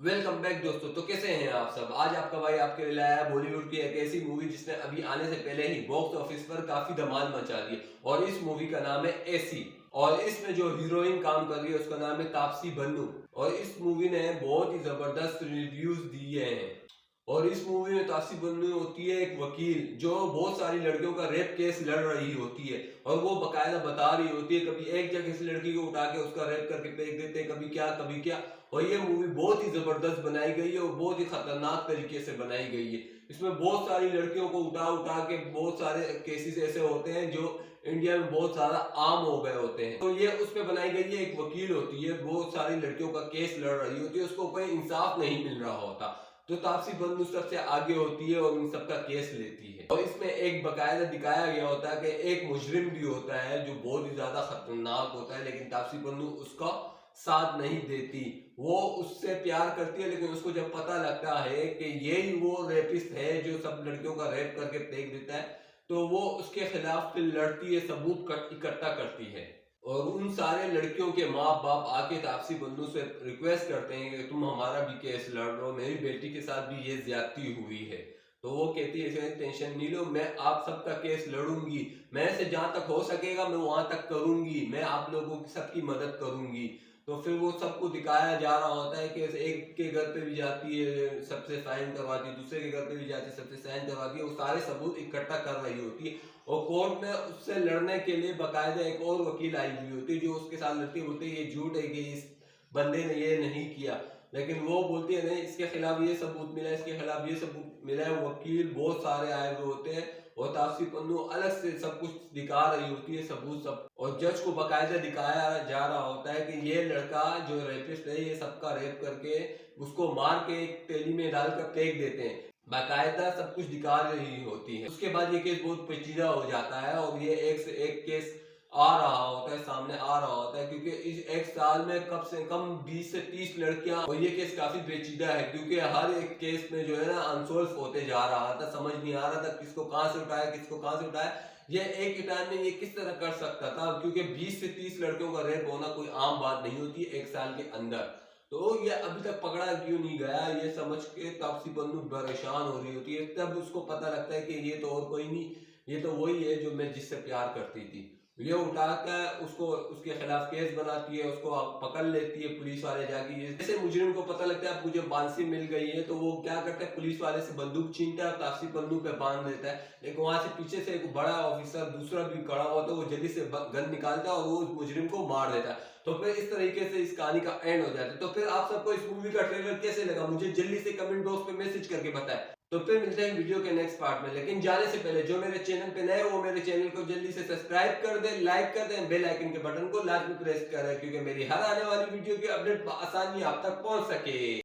Welcome back दोस्तों। तो कैसे हैं आप सब। आज आपका भाई आपके लिए लाया है बॉलीवुड की एक ऐसी मूवी जिसने अभी आने से पहले ही बॉक्स ऑफिस पर काफी धमाल मचा दी और इस मूवी का नाम है एसी। और इसमें जो हीरोइन काम कर रही है उसका नाम है तापसी बन्नू। और इस मूवी ने बहुत ही जबरदस्त रिव्यूज दिए हैं। और इस मूवी में तापसी बन्नू होती है एक वकील जो बहुत सारी लड़कियों का रेप केस लड़ रही होती है। और वो बकायदा बता रही होती है, कभी एक जगह से लड़की को उठा के उसका रेप करके फेंक देते हैं, कभी क्या। और ये मूवी बहुत ही जबरदस्त बनाई गई है और बहुत ही खतरनाक तरीके से बनाई गई है। इसमें बहुत सारी लड़कियों को उठा उठा के बहुत सारे केसेस ऐसे होते हैं जो इंडिया में बहुत ज्यादा आम हो गए होते हैं। तो ये उस पर बनाई गई है, एक वकील होती है, बहुत सारी लड़कियों का केस लड़ रही होती है, उसको कोई इंसाफ नहीं मिल रहा होता। तो तापसी बन्नू सबसे आगे होती है और इन सबका केस लेती है। और इसमें एक बकायदा दिखाया गया होता है कि एक मुजरिम भी होता है जो बहुत ही ज्यादा खतरनाक होता है, लेकिन तापसी बन्नू उसका साथ नहीं देती। वो उससे प्यार करती है, लेकिन उसको जब पता लगता है कि यही वो रेपिस्ट है जो सब लड़कियों का रेप करके फेंक देता है, तो वो उसके खिलाफ फिर लड़ती है, सबूत इकट्ठा करती है। और उन सारे लड़कियों के माँ बाप आके तापसी बन्नू से रिक्वेस्ट करते हैं कि तुम हमारा भी केस लड़ लो, मेरी बेटी के साथ भी ये ज्यादती हुई है। तो वो कहती है इसमें टेंशन नहीं लो, मैं आप सबका केस लड़ूंगी, मैं से जहां तक हो सकेगा मैं वहां तक करूंगी, मैं आप लोगों की सबकी मदद करूंगी। तो फिर वो सबको दिखाया जा रहा होता है कि एक के घर पे भी जाती है, सबसे साइन करवाती है, दूसरे के घर पे भी जाती है, सबसे साइन करवाती है, वो सारे सबूत इकट्ठा कर रही होती है। और कोर्ट में उससे लड़ने के लिए बकायदा एक और वकील आई हुई होती है जो उसके साथ लड़ती है, बोलती है ये झूठ है कि इस बंदे ने ये नहीं किया। लेकिन वो बोलती है नहीं, इसके खिलाफ ये सबूत मिला है, इसके खिलाफ ये सबूत मिला है। वकील बहुत सारे आए हुए होते हैं और तापसी पन्नू अलग से सब कुछ दिखा रही होती है, सबूत सब। और जज को बकायदा दिखाया जा रहा होता है कि ये लड़का जो रेपिस्ट है ये सबका रेप करके उसको मार के एक थैली में डालकर फेंक देते हैं। बाकायदा सब कुछ दिखा रही होती है। उसके बाद ये केस बहुत पेचीदा हो जाता है और ये एक से एक केस आ रहा होता है, सामने आ रहा होता है, क्योंकि इस एक साल में कम से कम 20 से 30 लड़कियां। और ये केस काफी पेचीदा है क्योंकि हर एक केस में जो है ना अनसोल्व होते जा रहा था, समझ नहीं आ रहा था किसको कहां से उठाया, किसको कहां से उठाया। ये एक ही टाइम में ये किस तरह कर सकता था, क्योंकि 20 से 30 लड़कियों का रेप होना कोई आम बात नहीं होती एक साल के अंदर। तो ये अभी तक पकड़ा क्यों नहीं गया, ये समझ के तापसी पन्नू परेशान हो रही होती है। तब उसको पता लगता है कि ये तो और कोई नहीं, ये तो वही है जो मैं जिससे प्यार करती थी। ये उठाकर उसको उसके खिलाफ केस बनाती है, उसको पकड़ लेती है पुलिस वाले जाके। जैसे मुजरिम को पता लगता है अब मुझे फांसी मिल गई है, तो वो क्या करता है, पुलिस वाले से बंदूक छीनता है और तापसी पन्नू पे बांध देता है। लेकिन वहां से पीछे से एक बड़ा ऑफिसर दूसरा भी खड़ा हुआ, तो वो जल्दी से गन निकालता है और वो उस मुजरिम को मार देता है। तो फिर इस तरीके से इस कहानी का एंड हो जाता है। तो फिर आप सबको इस मूवी का ट्रेलर कैसे लगा मुझे जल्दी से कमेंट बॉक्स पे मैसेज करके बताएं। तो फिर मिलते हैं वीडियो के नेक्स्ट पार्ट में, लेकिन जाने से पहले जो मेरे चैनल पे नए वो मेरे चैनल को जल्दी से सब्सक्राइब कर दे, लाइक कर दे, बेल आइकन के बटन को लाजमी प्रेस करें, क्योंकि मेरी हर आने वाली वीडियो की अपडेट आसानी आप तक पहुंच सके।